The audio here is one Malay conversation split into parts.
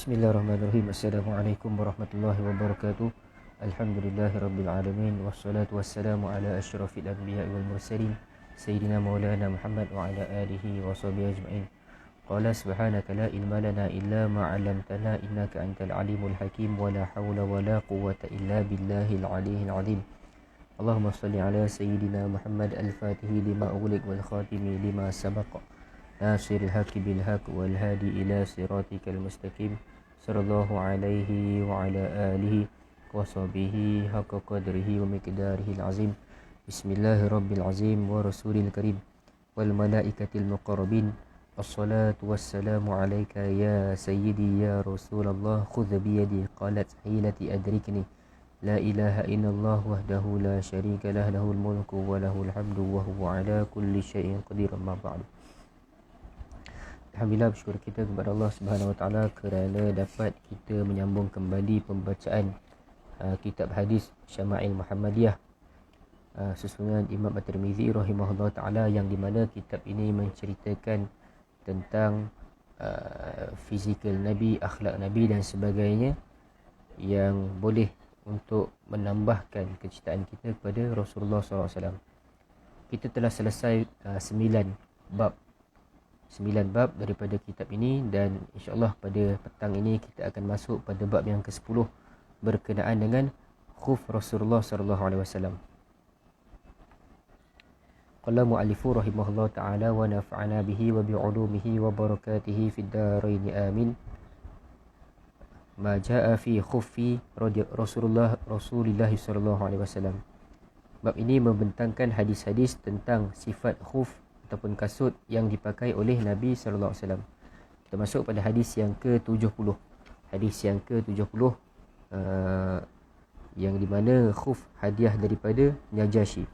Bismillahirrahmanirrahim. Assalamualaikum warahmatullahi wabarakatuh. Alhamdulillahirabbil alamin wassalatu wassalamu ala asyrafil anbiya'i wal mursalin sayyidina maulana Muhammad wa ala alihi wa sahbihi ajma'in. Qala subhanaka la ilma lana illa ma 'allamtana innaka antal alimul hakim wa la haula wa la quwwata illa billahil aliyyil azim. Allahumma shalli ala sayyidina Muhammad al-Fatihi lima ughliq wal khatimi lima sabaqa nasiril haqqi bil haqq wal hadi ila siratikal mustaqim sallallahu alaihi wa ala alihi wa sahbihi haqqa qadrihi wa miqdarihil azim. Bismillahirabbil azim wa rasulil karim wal malaikatil muqarrabin. Assalatu wassalamu alayka ya sayyidi ya Rasulullah khudh bi yadi qalat hilati adrikni la ilaha illallah wahdahu la syarika lah lahul mulku wa lahul hamdu wa huwa ala kulli syai'in qadir. Amma ba'du. Alhamdulillah, bersyukur kita kepada Allah Subhanahu Wa Taala kerana dapat kita menyambung kembali pembacaan kitab hadis Syama'il Muhammadiyah susunan Imam At-Tirmizi rahimahullah taala, yang di mana kitab ini menceritakan tentang fizikal Nabi, akhlak Nabi dan sebagainya yang boleh untuk menambahkan kecintaan kita kepada Rasulullah SAW. Kita telah selesai 9 bab daripada kitab ini, dan insyaAllah pada petang ini kita akan masuk pada bab yang ke-10 berkenaan dengan khuf Rasulullah SAW. Qala mu'allifu rahimahullah ta'ala wa nafa'ana bihi wa bi'ulumihi wa barakatihi fid darain amin. Ma ja'a fi khuffi Rasulullah SAW. Bab ini membentangkan hadis-hadis tentang sifat khuf ataupun kasut yang dipakai oleh Nabi sallallahu alaihi wasallam. Kita masuk pada hadis yang ke-70. Hadis yang ke-70 yang di mana khuf hadiah daripada Najashi.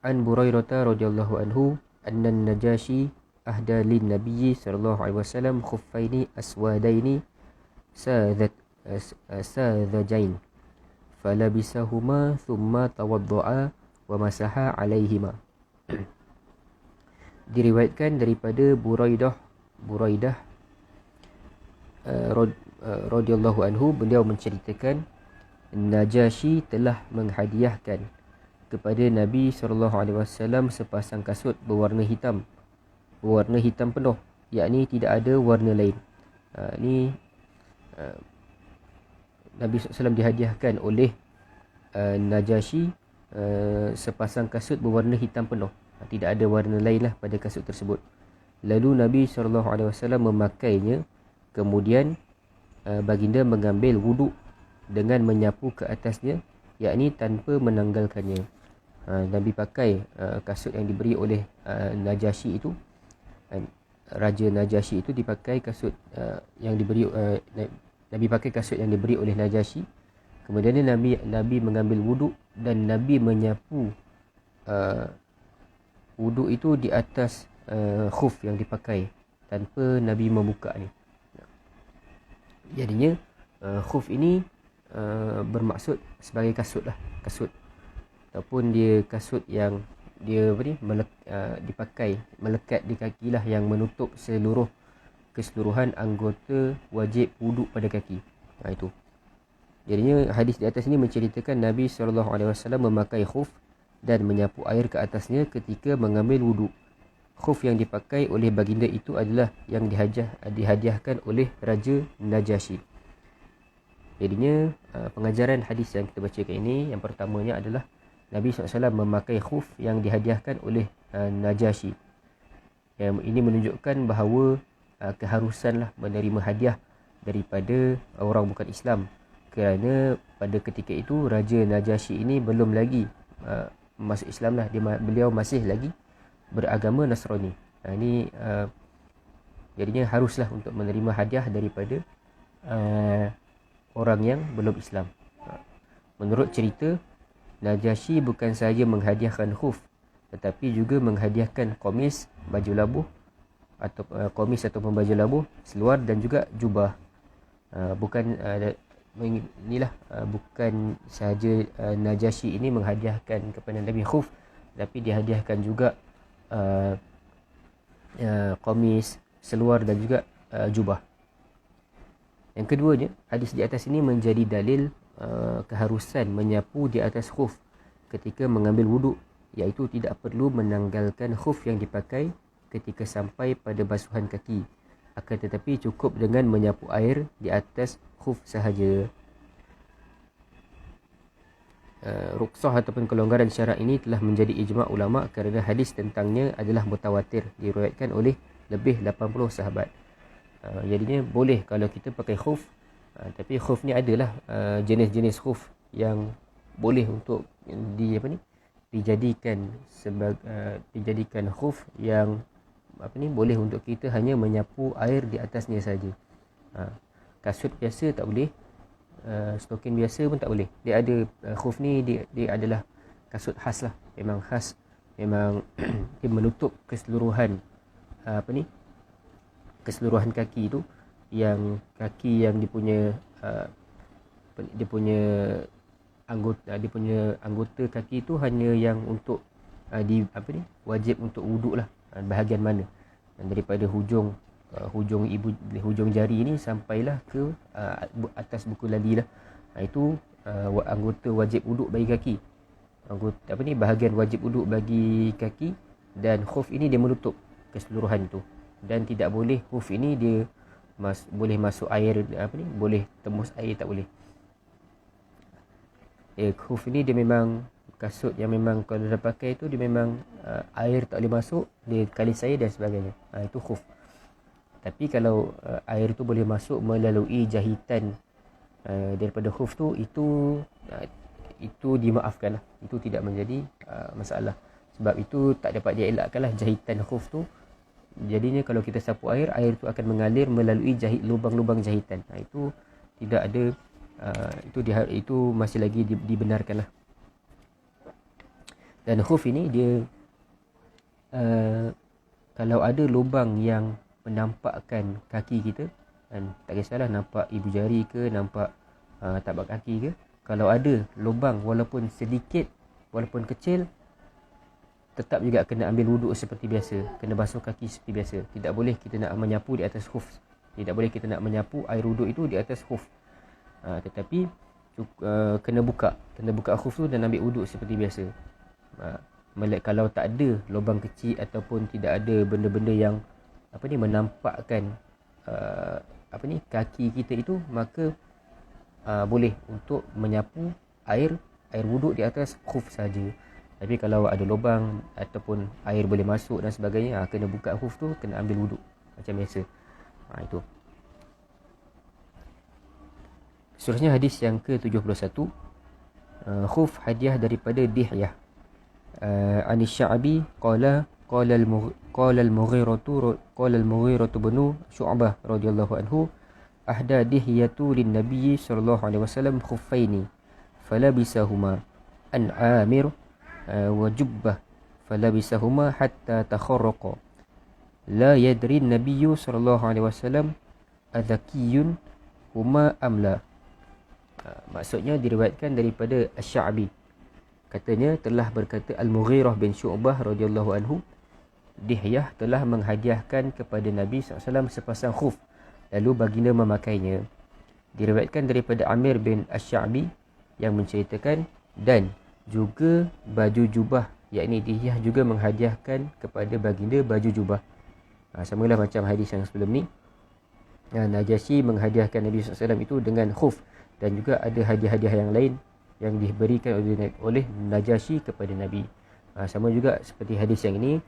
An Burairah radhiyallahu anhu anna Najashi ahda lin Nabi sallallahu alaihi wasallam khuffaini aswadaini sadhajain falabisahuma thumma tawadda'a wa masaha alaihima. Diriwayatkan daripada Buraidah radhiyallahu anhu, beliau menceritakan Najashi telah menghadiahkan kepada Nabi SAW sepasang kasut berwarna hitam penuh, yakni tidak ada warna lain. Nabi SAW dihadiahkan oleh Najashi sepasang kasut berwarna hitam penuh, tidak ada warna lain lah pada kasut tersebut. Lalu Nabi SAW memakainya, kemudian baginda mengambil wuduk dengan menyapu ke atasnya, yakni tanpa menanggalkannya. Nabi pakai kasut yang diberi oleh Najashi itu, Raja Najashi itu dipakai kasut yang diberi Nabi pakai kasut yang diberi oleh Najashi. Kemudian Nabi mengambil wuduk dan Nabi menyapu wuduk itu di atas khuf yang dipakai tanpa Nabi membukanya. Jadinya khuf ini bermaksud sebagai kasut ataupun dia kasut yang dia dipakai melekat di kaki lah, yang menutup keseluruhan anggota wajib wuduk pada kaki. Itu. Jadinya hadis di atas ini menceritakan Nabi SAW memakai khuf dan menyapu air ke atasnya ketika mengambil wuduk. Khuf yang dipakai oleh baginda itu adalah yang dihadiahkan oleh Raja Najashi. Jadinya pengajaran hadis yang kita bacakan ini, yang pertamanya adalah Nabi SAW memakai khuf yang dihadiahkan oleh Najashi. Yang ini menunjukkan bahawa keharusanlah menerima hadiah daripada orang bukan Islam, kerana pada ketika itu Raja Najashi ini belum lagi masuk Islam lah. Beliau masih lagi beragama Nasrani. Jadinya haruslah untuk menerima hadiah daripada orang yang belum Islam. Menurut cerita, Najashi bukan sahaja menghadiahkan khuf, tetapi juga menghadiahkan komis, baju labuh atau komis ataupun baju labuh, seluar dan juga jubah. Bukan sahaja Najashi ini menghadiahkan kepada Nabi khuf, tapi dihadiahkan juga komis, seluar dan juga jubah. Yang keduanya, hadis di atas ini menjadi dalil keharusan menyapu di atas khuf ketika mengambil wuduk, iaitu tidak perlu menanggalkan khuf yang dipakai ketika sampai pada basuhan kaki, akan tetapi cukup dengan menyapu air di atas khuf sahaja. Ruksah ataupun kelonggaran syarak ini telah menjadi ijma' ulama kerana hadis tentangnya adalah mutawatir, diriwayatkan oleh lebih 80 sahabat. Jadinya boleh kalau kita pakai khuf, tapi khuf ni adalah jenis-jenis khuf yang boleh untuk dijadikan dijadikan khuf yang boleh untuk kita hanya menyapu air di atasnya saja. Kasut biasa tak boleh, stokin biasa pun tak boleh. Dia ada khuf ni, dia adalah kasut khas lah, memang khas, memang dia menutup keseluruhan keseluruhan kaki tu, yang kaki yang dia punya anggota kaki tu hanya yang untuk wajib untuk wuduk lah, bahagian mana, daripada hujung jari ni sampailah ke atas buku lali lah. Itu anggota wajib wuduk bagi kaki, bahagian wajib wuduk bagi kaki. Dan khuf ini dia menutup keseluruhan tu, dan tidak boleh khuf ini dia boleh masuk air, boleh tembus air, tak boleh. Khuf ini dia memang kasut yang memang kalau dah pakai tu dia memang air tak boleh masuk, dia kalis air dan sebagainya. Itu khuf. Tapi kalau air tu boleh masuk melalui jahitan daripada khuf tu, itu dimaafkan lah. Itu tidak menjadi masalah. Sebab itu tak dapat dielakkan lah jahitan khuf tu. Jadinya kalau kita sapu air tu akan mengalir melalui lubang-lubang jahitan. Itu tidak ada, itu masih lagi dibenarkan lah. Dan khuf ini dia kalau ada lubang yang menampakkan kaki kita, dan tak kisahlah nampak ibu jari ke, nampak tapak kaki ke, kalau ada lubang walaupun sedikit, walaupun kecil, tetap juga kena ambil wuduk seperti biasa, kena basuh kaki seperti biasa. Tidak boleh kita nak menyapu di atas khuf, tidak boleh kita nak menyapu air wuduk itu di atas khuf. Tetapi kena buka khuf tu dan ambil wuduk seperti biasa. Kalau tak ada lubang kecil ataupun tidak ada benda-benda yang menampakkan kaki kita itu, maka boleh untuk menyapu air wuduk di atas khuf saja. Tapi kalau ada lubang ataupun air boleh masuk dan sebagainya, kena buka khuf tu, kena ambil wuduk macam biasa. Itu. Seterusnya hadis yang ke-71, khuf hadiah daripada Dihyah. Ani Sya'bi qala al-Mughiratu bnu Syu'bah radhiyallahu anhu ahda Dihyatu lin-nabiy sallallahu alaihi wasallam khuffaini falabisahuma an Amir wa jubbah falabisahuma hatta takharraqa la yadri an-nabiy sallallahu alaihi wasallam adhakiyun huma amla. Maksudnya diriwayatkan daripada Asy-Sya'bi, katanya telah berkata Al-Mughirah bin Syu'bah radhiyallahu anhu, Dihyah telah menghadiahkan kepada Nabi SAW sepasang khuf, lalu baginda memakainya. Diriwayatkan daripada Amir bin Asy-Sya'bi yang menceritakan, dan juga baju jubah, yakni Dihyah juga menghadiahkan kepada baginda baju jubah. Samalah macam hadis yang sebelum ni. Najasyi menghadiahkan Nabi SAW itu dengan khuf, dan juga ada hadiah-hadiah yang lain yang diberikan oleh Najasyi kepada Nabi. Sama juga seperti hadis yang ini,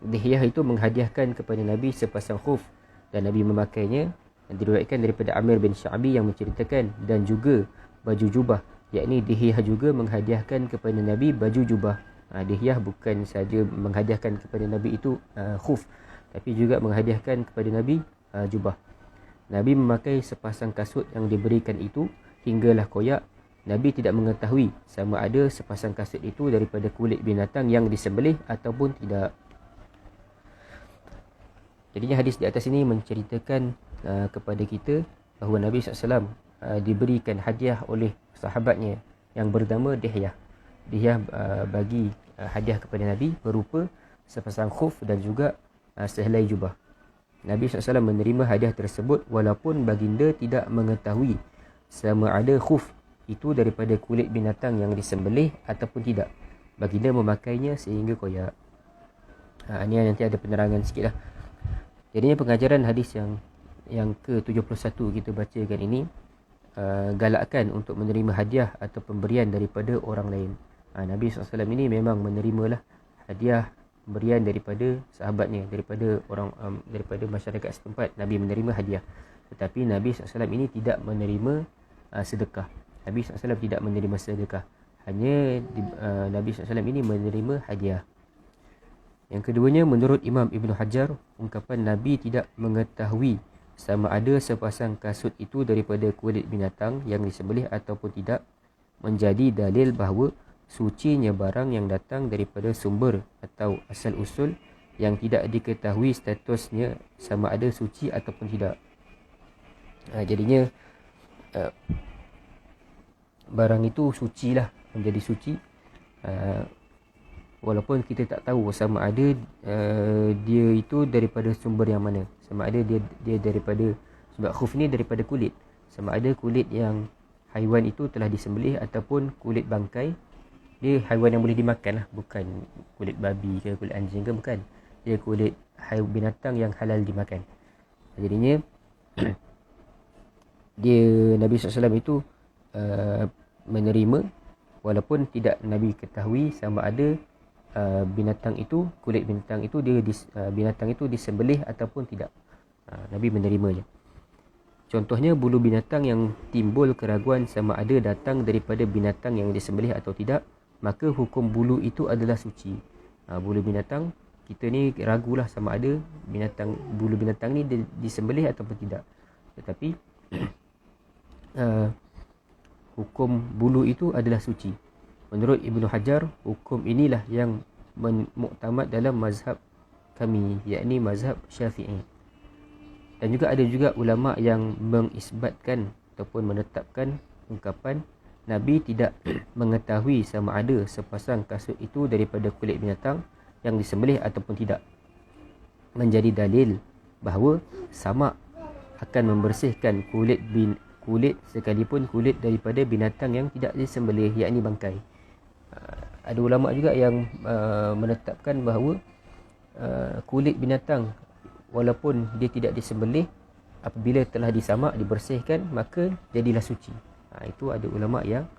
Dihyah itu menghadiahkan kepada Nabi sepasang khuf dan Nabi memakainya. Diriwayatkan daripada Amir bin Sya'bi yang menceritakan, dan juga baju jubah, yakni Dihyah juga menghadiahkan kepada Nabi baju jubah. Dihyah bukan saja menghadiahkan kepada Nabi itu khuf, tapi juga menghadiahkan kepada Nabi jubah. Nabi memakai sepasang kasut yang diberikan itu hinggalah koyak. Nabi tidak mengetahui sama ada sepasang kasut itu daripada kulit binatang yang disembelih ataupun tidak. Jadinya hadis di atas ini menceritakan kepada kita bahawa Nabi SAW diberikan hadiah oleh sahabatnya yang bernama Dihyah. Dihyah bagi hadiah kepada Nabi berupa sepasang khuf dan juga sehelai jubah. Nabi SAW menerima hadiah tersebut walaupun baginda tidak mengetahui sama ada khuf itu daripada kulit binatang yang disembelih ataupun tidak. Baginda memakainya sehingga koyak. Ini nanti ada penerangan sikit lah. Jadinya pengajaran hadis yang ke-71 kita bacakan ini, galakkan untuk menerima hadiah atau pemberian daripada orang lain. Nabi SAW ini memang menerimalah hadiah pemberian daripada sahabatnya, daripada orang daripada masyarakat setempat. Nabi menerima hadiah, tetapi Nabi SAW ini tidak menerima sedekah. Nabi SAW tidak menerima sedekah, hanya Nabi SAW ini menerima hadiah. Yang keduanya, menurut Imam Ibn Hajar, ungkapan Nabi tidak mengetahui sama ada sepasang kasut itu daripada kulit binatang yang disembelih ataupun tidak, menjadi dalil bahawa sucinya barang yang datang daripada sumber atau asal usul yang tidak diketahui statusnya sama ada suci ataupun tidak. Jadinya barang itu sucilah, menjadi suci walaupun kita tak tahu sama ada dia itu daripada sumber yang mana. Sama ada dia daripada, sebab khuf ni daripada kulit, sama ada kulit yang haiwan itu telah disembelih ataupun kulit bangkai. Dia haiwan yang boleh dimakan lah, bukan kulit babi ke kulit anjing ke, bukan. Dia kulit binatang yang halal dimakan. Jadinya dia Nabi SAW itu menerima walaupun tidak Nabi ketahui sama ada binatang itu, kulit binatang itu binatang itu disembelih ataupun tidak. Nabi menerimanya. Contohnya, bulu binatang yang timbul keraguan sama ada datang daripada binatang yang disembelih atau tidak, maka hukum bulu itu adalah suci. Bulu binatang, kita ni ragulah sama ada bulu binatang ni disembelih ataupun tidak. Tetapi hukum bulu itu adalah suci. Menurut Ibnu Hajar, hukum inilah yang muktamad dalam mazhab kami, yakni mazhab Syafi'i. Dan juga ada juga ulama yang mengisbatkan ataupun menetapkan ungkapan Nabi tidak mengetahui sama ada sepasang kasut itu daripada kulit binatang yang disembelih ataupun tidak, menjadi dalil bahawa samak akan membersihkan kulit sekalipun kulit daripada binatang yang tidak disembelih, yakni bangkai. Ada ulama juga yang menetapkan bahawa kulit binatang walaupun dia tidak disembelih, apabila telah disamak, dibersihkan, maka jadilah suci. Itu ada ulama yang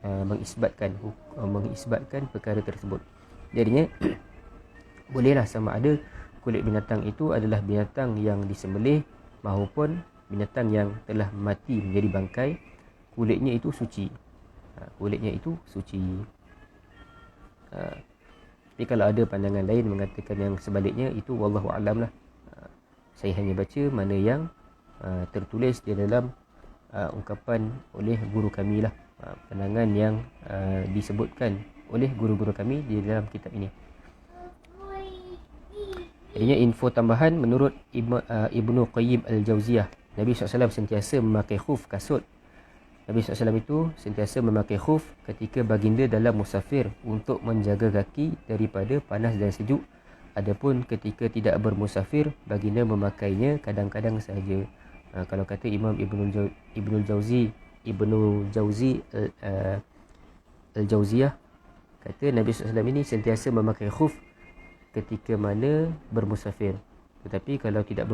mengisbatkan perkara tersebut. Jadinya bolehlah sama ada kulit binatang itu adalah binatang yang disembelih maupun binatang yang telah mati menjadi bangkai, kulitnya itu suci. Kulitnya itu suci. Tapi kalau ada pandangan lain mengatakan yang sebaliknya, itu wallahu a'lam lah. Saya hanya baca mana yang tertulis di dalam ungkapan oleh guru kami lah, pandangan yang disebutkan oleh guru-guru kami di dalam kitab ini. Jadinya info tambahan, menurut Ibnu Qayyim Al-Jauziyah, Nabi SAW sentiasa memakai khuf, kasut. Nabi SAW itu sentiasa memakai khuf ketika baginda dalam musafir untuk menjaga kaki daripada panas dan sejuk. Adapun ketika tidak bermusafir, baginda memakainya kadang-kadang sahaja. Kalau kata Imam Ibnul Jauzi Al-Jauziyah, kata Nabi SAW ini sentiasa memakai khuf ketika mana bermusafir. Tetapi kalau tidak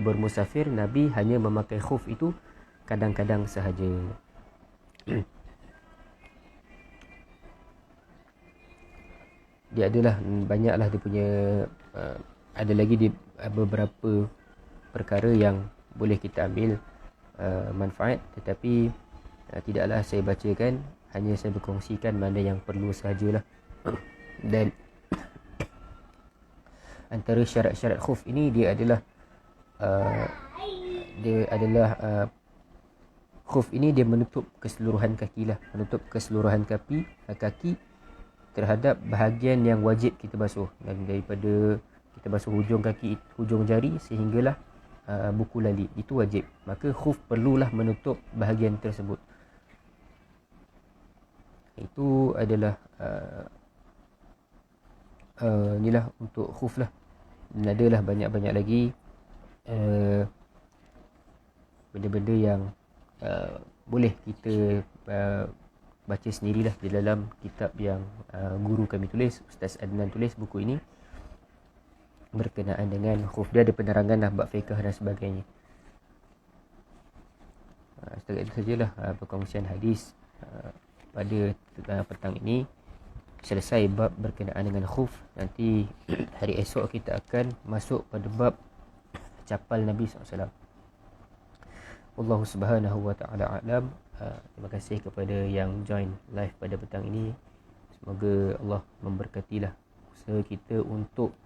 bermusafir, Nabi hanya memakai khuf itu kadang-kadang sahaja. Dia adalah banyaklah dia punya ada lagi beberapa perkara yang boleh kita ambil manfaat, tetapi tidaklah saya bacakan, hanya saya berkongsikan mana yang perlu sahajalah. Dan antara syarat-syarat khuf ini, dia adalah khuf ini dia menutup keseluruhan kaki lah, menutup keseluruhan kaki terhadap bahagian yang wajib kita basuh, dan daripada kita basuh hujung kaki, hujung jari sehinggalah buku lali, itu wajib. Maka khuf perlulah menutup bahagian tersebut. Itu adalah inilah untuk khuf lah. Dan adalah banyak-banyak lagi benda-benda yang boleh kita baca sendirilah di dalam kitab yang guru kami tulis, Ustaz Adnan tulis buku ini berkenaan dengan khuf. Dia ada penerangan lah bab fiqh dan sebagainya. Setakat itu sajalah perkongsian hadis pada petang ini. Selesai bab berkenaan dengan khuf. Nanti hari esok kita akan masuk pada bab capal Nabi SAW. Wallahu subhanahu wa ta'ala a'lam. Terima kasih kepada yang join live pada petang ini. Semoga Allah memberkatilah usaha kita untuk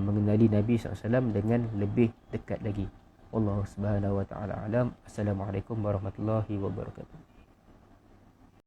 mengenali Nabi SAW dengan lebih dekat lagi. Wallahu subhanahu wa ta'ala a'lam. Assalamualaikum warahmatullahi wabarakatuh.